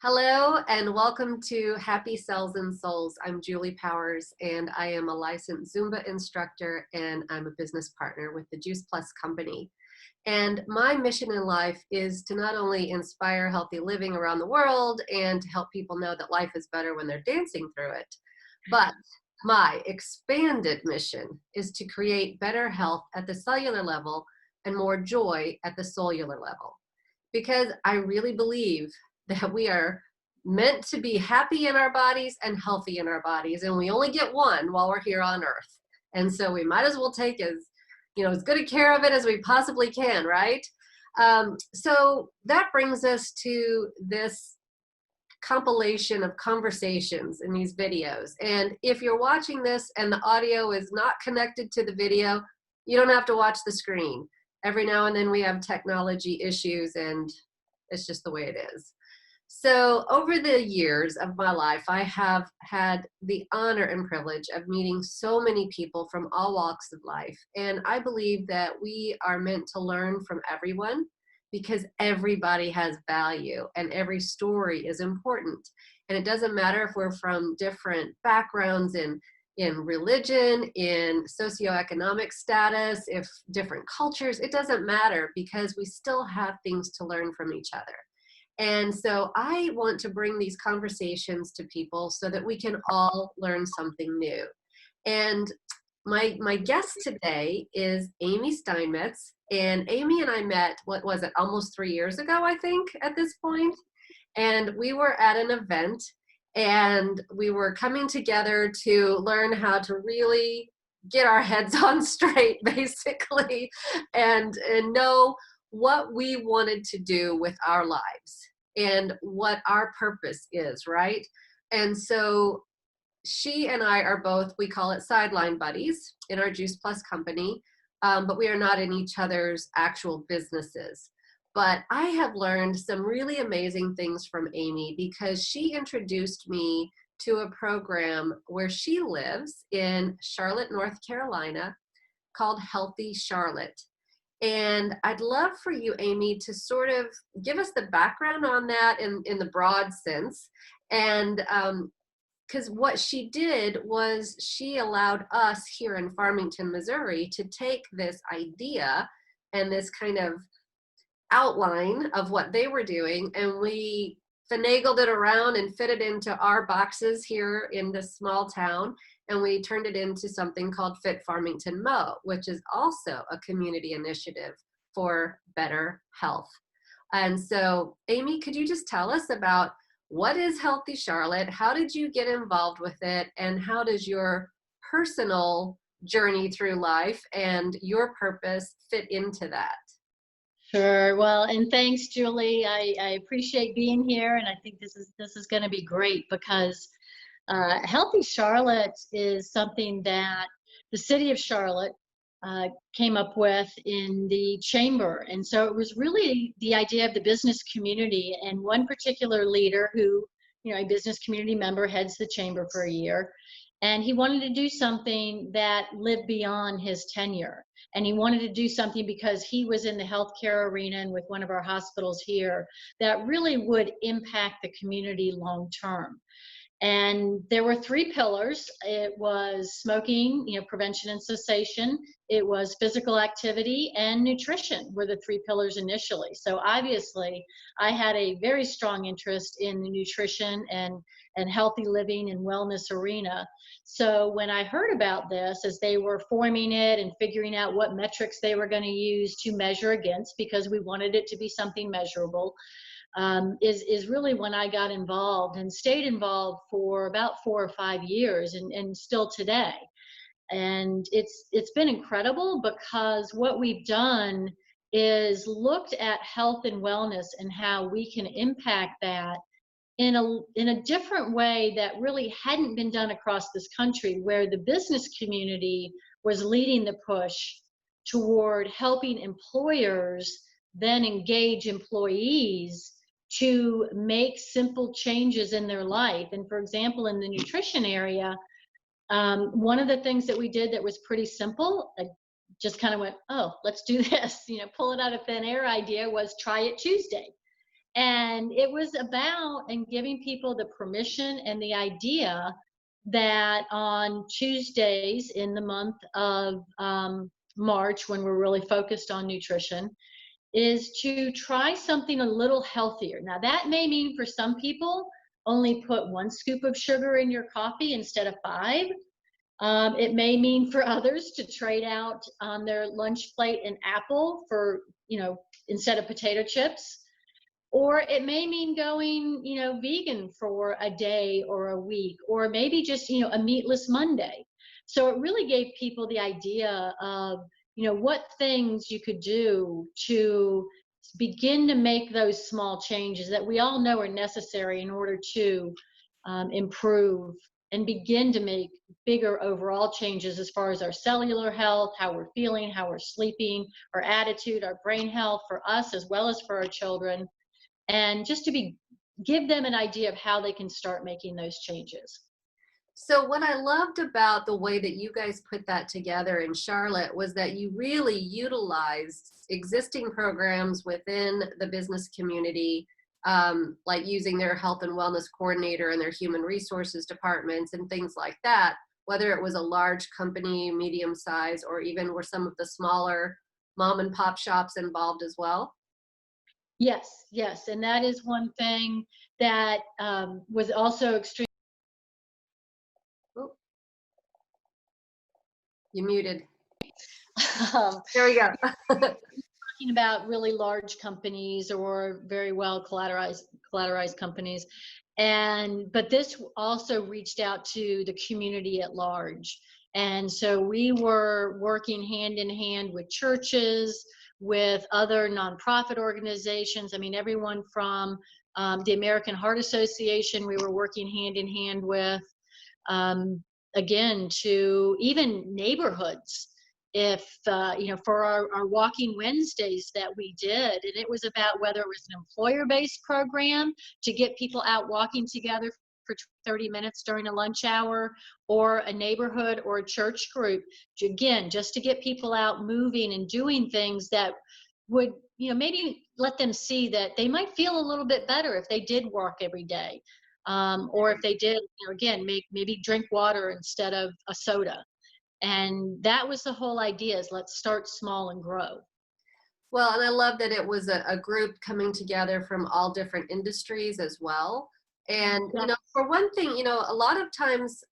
Hello and welcome to Happy Cells and Souls. I'm Julie Powers and I am a licensed Zumba instructor and I'm a business partner with the Juice Plus company. And my mission in life is to not only inspire healthy living around the world and to help people know that life is better when they're dancing through it, but my expanded mission is to create better health at the cellular level and more joy at the cellular level. Because I really believe that we are meant to be happy in our bodies and healthy in our bodies, and we only get one while we're here on earth. And so we might as well take as good a care of it as we possibly can, right? So that brings us to this compilation of conversations in these videos. And if you're watching this and the audio is not connected to the video, you don't have to watch the screen. Every now and then we have technology issues and it's just the way it is. So over the years of my life, I have had the honor and privilege of meeting so many people from all walks of life. And I believe that we are meant to learn from everyone because everybody has value and every story is important. And it doesn't matter if we're from different backgrounds in religion, in socioeconomic status, if different cultures, it doesn't matter because we still have things to learn from each other. And so I want to bring these conversations to people so that we can all learn something new. And my guest today is Amy Steinmetz. And Amy and I met, what was it, almost 3 years ago, I think, at this point. And we were at an event and we were coming together to learn how to really get our heads on straight, basically, and know what we wanted to do with our lives and what our purpose is, right? And so she and I are both, we call it sideline buddies in our Juice Plus company, but we are not in each other's actual businesses. But I have learned some really amazing things from Amy because she introduced me to a program where she lives in Charlotte, North Carolina, called Healthy Charlotte. And I'd love for you, Amy, to sort of give us the background on that in the broad sense. And because what she did was she allowed us here in Farmington, Missouri, to take this idea and this kind of outline of what they were doing, and we finagled it around and fit it into our boxes here in this small town, and we turned it into something called Fit Farmington MO, which is also a community initiative for better health. And so, Amy, could you just tell us about what is Healthy Charlotte? How did you get involved with it? And how does your personal journey through life and your purpose fit into that? Sure. Well, and thanks, Julie. I appreciate being here, and I think this is going to be great because Healthy Charlotte is something that the city of Charlotte came up with in the chamber, and so it was really the idea of the business community. And one particular leader, who a business community member, heads the chamber for a year, and he wanted to do something that lived beyond his tenure. And he wanted to do something because he was in the healthcare arena and with one of our hospitals here that really would impact the community long term. And there were 3 pillars. It was smoking, prevention and cessation. It was physical activity, and nutrition were the 3 pillars initially. So obviously, I had a very strong interest in the nutrition and healthy living and wellness arena. So when I heard about this, as they were forming it and figuring out what metrics they were going to use to measure against, because we wanted it to be something measurable, is really when I got involved and stayed involved for about 4 or 5 years and still today. And it's been incredible because what we've done is looked at health and wellness and how we can impact that in a different way that really hadn't been done across this country, where the business community was leading the push toward helping employers then engage employees to make simple changes in their life. And for example, in the nutrition area, one of the things that we did that was pretty simple, I just kind of went, oh, let's do this, pull it out of thin air idea, was try it Tuesday. And it was about and giving people the permission and the idea that on Tuesdays in the month of March, when we're really focused on nutrition, is to try something a little healthier. Now, that may mean for some people, only put 1 scoop of sugar in your coffee instead of 5. It may mean for others to trade out on their lunch plate an apple for, instead of potato chips. Or it may mean going, vegan for a day or a week, or maybe just, a meatless Monday. So it really gave people the idea of, what things you could do to begin to make those small changes that we all know are necessary in order to improve and begin to make bigger overall changes as far as our cellular health, how we're feeling, how we're sleeping, our attitude, our brain health for us as well as for our children, and just to give them an idea of how they can start making those changes. So what I loved about the way that you guys put that together in Charlotte was that you really utilized existing programs within the business community, like using their health and wellness coordinator and their human resources departments and things like that, whether it was a large company, medium size, or even were some of the smaller mom and pop shops involved as well. Yes, yes. And that is one thing that was also extremely. Oh, you muted. um, There we go. Talking about really large companies or very well collateralized companies. But this also reached out to the community at large. And so we were working hand in hand with churches, with other nonprofit organizations. I mean, everyone from the American Heart Association, we were working hand in hand with, um, again, to even neighborhoods. If, for our Walking Wednesdays that we did, and it was about whether it was an employer-based program to get people out walking together for 30 minutes during a lunch hour, or a neighborhood or a church group, again, just to get people out moving and doing things that would, maybe let them see that they might feel a little bit better if they did walk every day. Or if they did, again, maybe drink water instead of a soda. And that was the whole idea, is let's start small and grow. Well, and I love that it was a group coming together from all different industries as well. And, for one thing, a lot of times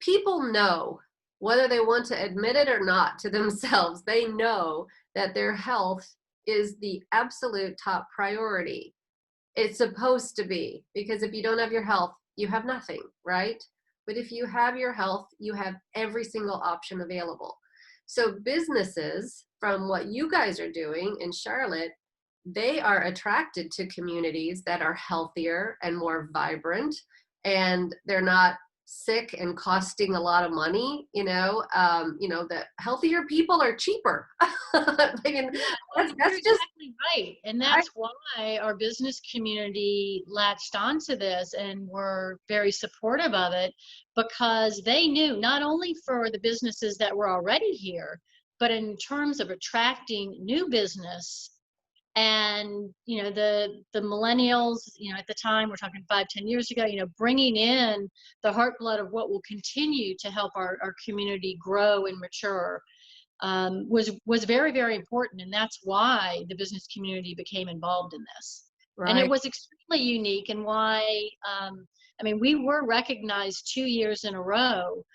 people know, whether they want to admit it or not to themselves, they know that their health is the absolute top priority. It's supposed to be, because if you don't have your health, you have nothing, right? But if you have your health, you have every single option available. So businesses, from what you guys are doing in Charlotte, they are attracted to communities that are healthier and more vibrant, and they're not sick and costing a lot of money. The healthier people are cheaper. I mean, that's just exactly right. And that's why our business community latched onto this and were very supportive of it, because they knew, not only for the businesses that were already here, but in terms of attracting new business. And the millennials, at the time, we're talking 5-10 years ago, bringing in the heart blood of what will continue to help our community grow and mature, was very, very important. And that's why the business community became involved in this. Right. And it was extremely unique, and why, we were recognized 2 years in a row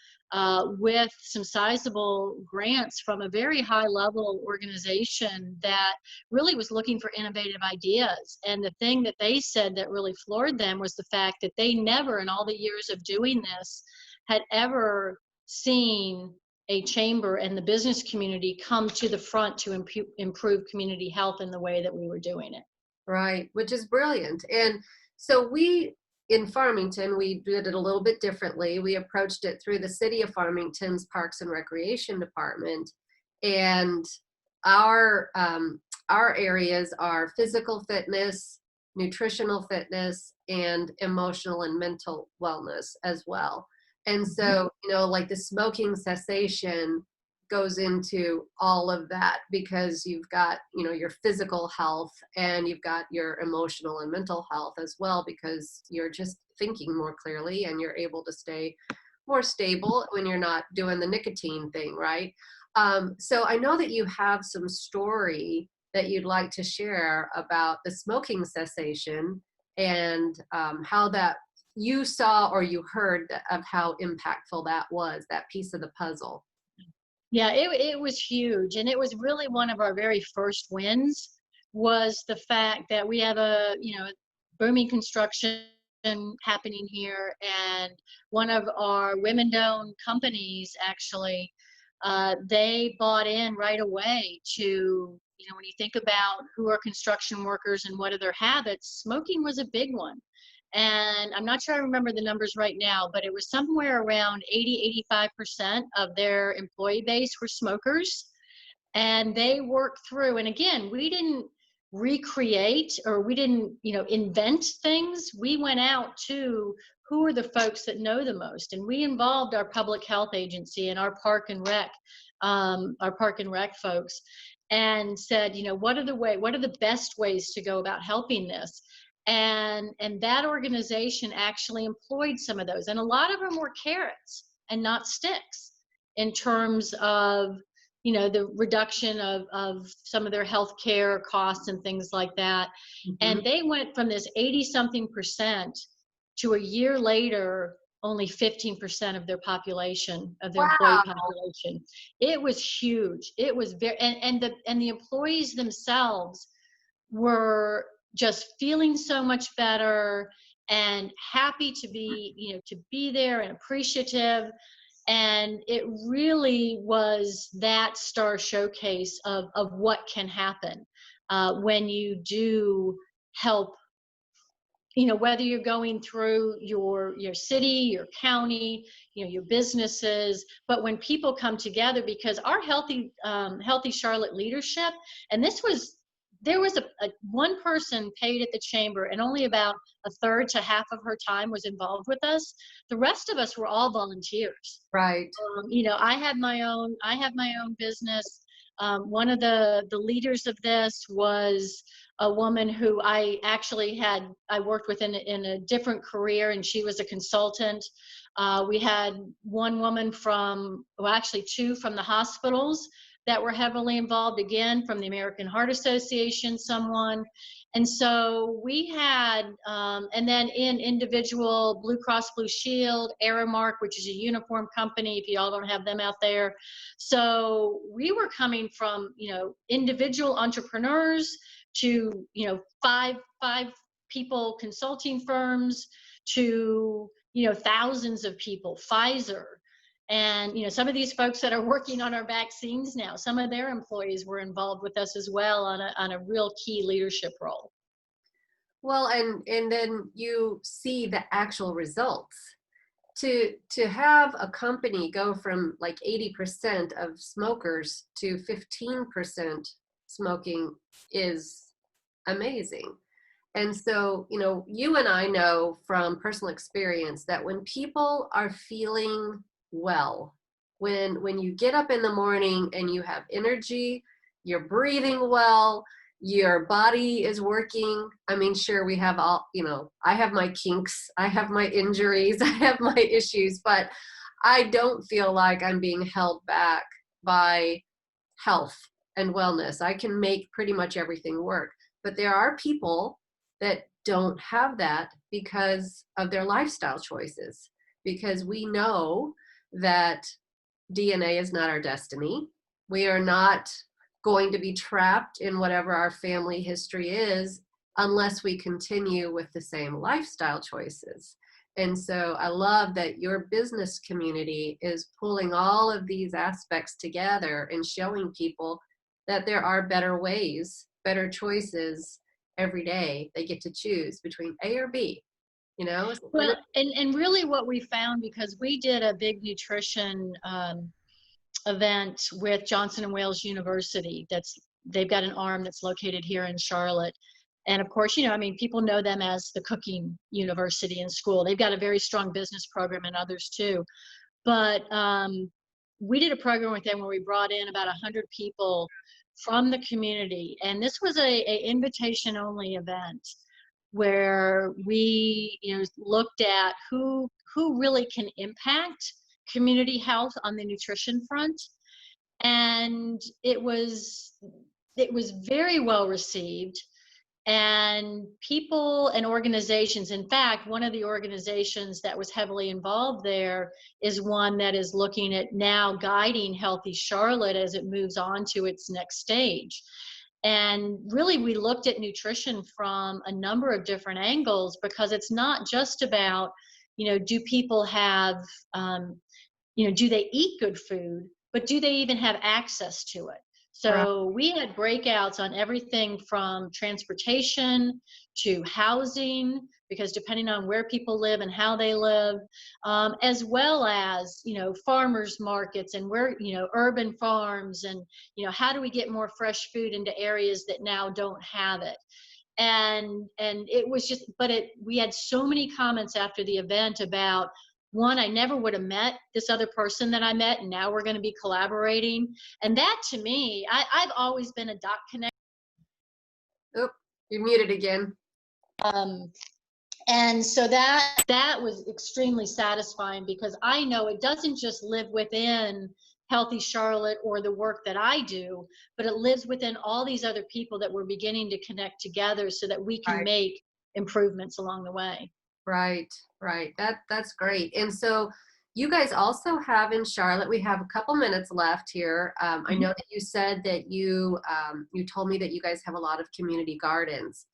with some sizable grants from a very high level organization that really was looking for innovative ideas. And the thing that they said that really floored them was the fact that they never, in all the years of doing this, had ever seen a chamber and the business community come to the front to improve community health in the way that we were doing it. Right, which is brilliant. And so in Farmington, we did it a little bit differently. We approached it through the city of Farmington's Parks and Recreation Department. And our areas are physical fitness, nutritional fitness, and emotional and mental wellness as well. And so, like the smoking cessation, goes into all of that, because you've got, your physical health, and you've got your emotional and mental health as well, because you're just thinking more clearly and you're able to stay more stable when you're not doing the nicotine thing, right? So I know that you have some story that you'd like to share about the smoking cessation, and how that you saw or you heard of how impactful that was, that piece of the puzzle. Yeah, it was huge. And it was really one of our very first wins, was the fact that we have a, booming construction happening here. And one of our women-owned companies actually, they bought in right away to, when you think about who are construction workers and what are their habits, smoking was a big one. And I'm not sure I remember the numbers right now, but it was somewhere around 80, 85% of their employee base were smokers. And they worked through, and again, we didn't recreate, or we didn't, invent things. We went out to who are the folks that know the most, and we involved our public health agency and our park and rec folks, and said, what are the best ways to go about helping this? And that organization actually employed some of those, and a lot of them were carrots and not sticks, in terms of the reduction of some of their health care costs and things like that. Mhm. And they went from this 80 something percent to a year later only 15% of their population, of their employee Wow. population. It was huge. It was very, and the employees themselves were just feeling so much better and happy to be there and appreciative. And it really was that star showcase of what can happen when you do help, whether you're going through your city, your county, your businesses. But when people come together, because our healthy Charlotte leadership, and there was a one person paid at the chamber, and only about a third to half of her time was involved with us. The rest of us were all volunteers. Right. I have my own business. One of the leaders of this was a woman who I worked with in a different career, and she was a consultant. We had one woman actually two from the hospitals that were heavily involved, again, from the American Heart Association, someone. And so we had, and then in individual, Blue Cross Blue Shield, Aramark, which is a uniform company, if you all don't have them out there. So we were coming from, individual entrepreneurs to, five people consulting firms to, thousands of people, Pfizer. And, some of these folks that are working on our vaccines now, some of their employees were involved with us as well on a real key leadership role. Well, and then you see the actual results. To have a company go from like 80% of smokers to 15% smoking is amazing. And so, you and I know from personal experience that when people are feeling well, when you get up in the morning and you have energy, you're breathing well, your body is working. I mean, sure, we have all, I have my kinks, I have my injuries, I have my issues, but I don't feel like I'm being held back by health and wellness. I can make pretty much everything work. But there are people that don't have that because of their lifestyle choices, because we know that DNA is not our destiny. We are not going to be trapped in whatever our family history is unless we continue with the same lifestyle choices. And so I love that your business community is pulling all of these aspects together and showing people that there are better ways, better choices every day. They get to choose between A or B, Well, and really what we found, because we did a big nutrition event with Johnson and Wales University. They've got an arm that's located here in Charlotte. And of course, people know them as the cooking university and school. They've got a very strong business program, and others too. But we did a program with them where we brought in about 100 people from the community, and this was a invitation only event where we, looked at who really can impact community health on the nutrition front. And it was very well received, and people and organizations, in fact, one of the organizations that was heavily involved there is one that is looking at now guiding Healthy Charlotte as it moves on to its next stage. And really, we looked at nutrition from a number of different angles, because it's not just about, do people have, do they eat good food, but do they even have access to it? Right. So we had breakouts on everything from transportation to housing, because depending on where people live and how they live, as well as, farmers markets and where, urban farms, and, how do we get more fresh food into areas that now don't have it? And it was just, but we had so many comments after the event about, one, I never would have met this other person that I met, and now we're going to be collaborating. And that, to me, I've always been a dot connect. Oh, you're muted again. And so that was extremely satisfying, because I know it doesn't just live within Healthy Charlotte or the work that I do, but it lives within all these other people that we're beginning to connect together so that we can Right. make improvements along the way. Right, right. That's great. And so you guys also have in Charlotte, we have a couple minutes left here. I know that you said that you told me that you guys have a lot of community gardens,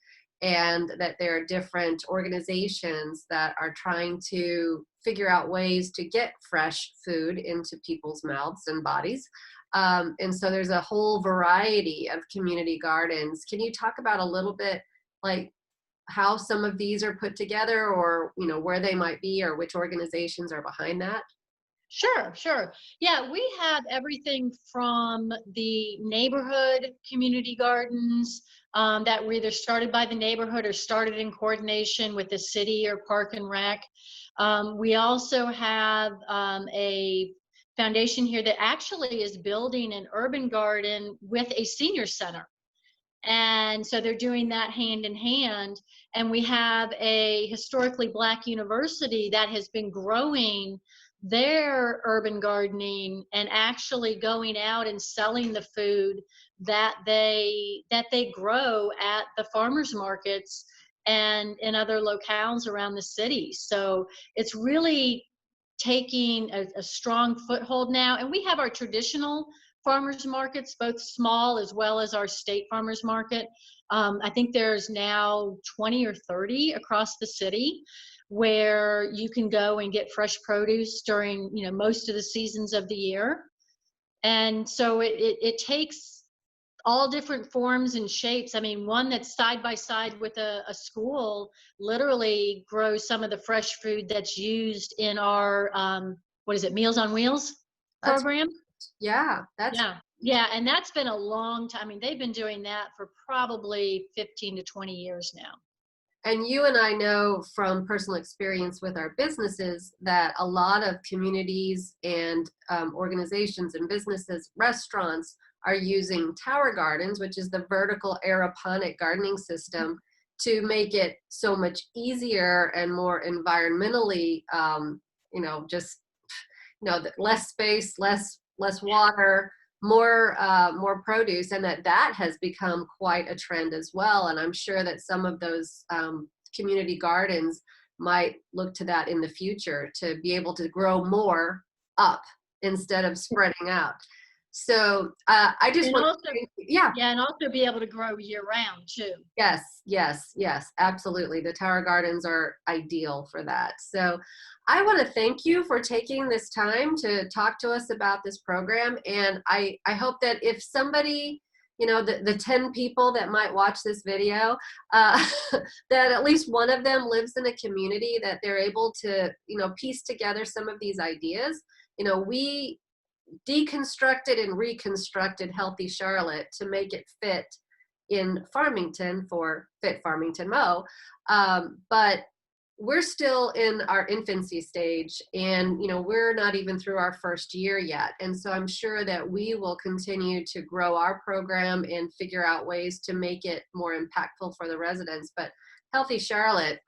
and that there are different organizations that are trying to figure out ways to get fresh food into people's mouths and bodies. And so there's a whole variety of community gardens. Can you talk about a little bit, like, how some of these are put together, or where they might be, or which organizations are behind that? Sure, sure. Yeah, we have everything from the neighborhood community gardens, that were either started by the neighborhood or started in coordination with the city or Park and Rec. We also have a foundation here that actually is building an urban garden with a senior center. And so they're doing that hand in hand. And we have a historically Black university that has been growing their urban gardening and actually going out and selling the food that they grow at the farmers markets and in other locales around the city. So it's really taking a strong foothold now. And we have our traditional farmers markets, both small as well as our state farmers market. I think there's now 20 or 30 across the city, where you can go and get fresh produce during, most of the seasons of the year. And so it takes all different forms and shapes. I mean, one that's side by side with a school literally grows some of the fresh food that's used in our, what is it, Meals on Wheels That's program. Yeah, that's Yeah. Yeah. And that's been a long time. I mean, they've been doing that for probably 15 to 20 years now. And you and I know from personal experience with our businesses that a lot of communities and organizations and businesses, restaurants, are using tower gardens, which is the vertical aeroponic gardening system, to make it so much easier and more environmentally, just less space, less water, more produce, and that has become quite a trend as well. And I'm sure that some of those community gardens might look to that in the future, to be able to grow more up instead of spreading out. So I just And want also, to, yeah. yeah, and also be able to grow year round too. Yes, yes, yes, absolutely. The tower gardens are ideal for that. So I want to thank you for taking this time to talk to us about this program. And I hope that if somebody, the 10 people that might watch this video, that at least one of them lives in a community that they're able to, piece together some of these ideas. We deconstructed and reconstructed Healthy Charlotte to make it fit in Farmington for Fit Farmington MO. But we're still in our infancy stage, and we're not even through our first year yet. And so I'm sure that we will continue to grow our program and figure out ways to make it more impactful for the residents. But Healthy Charlotte,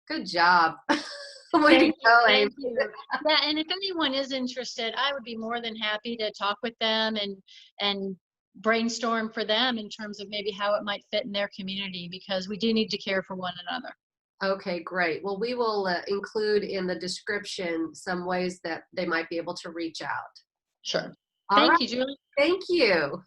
good job. Way to Thank you. go, Amy. Thank you. Yeah, and if anyone is interested, I would be more than happy to talk with them and brainstorm for them in terms of maybe how it might fit in their community, because we do need to care for one another. Okay, great. Well, we will include in the description some ways that they might be able to reach out. Sure. All right. Thank you, Julie. Thank you.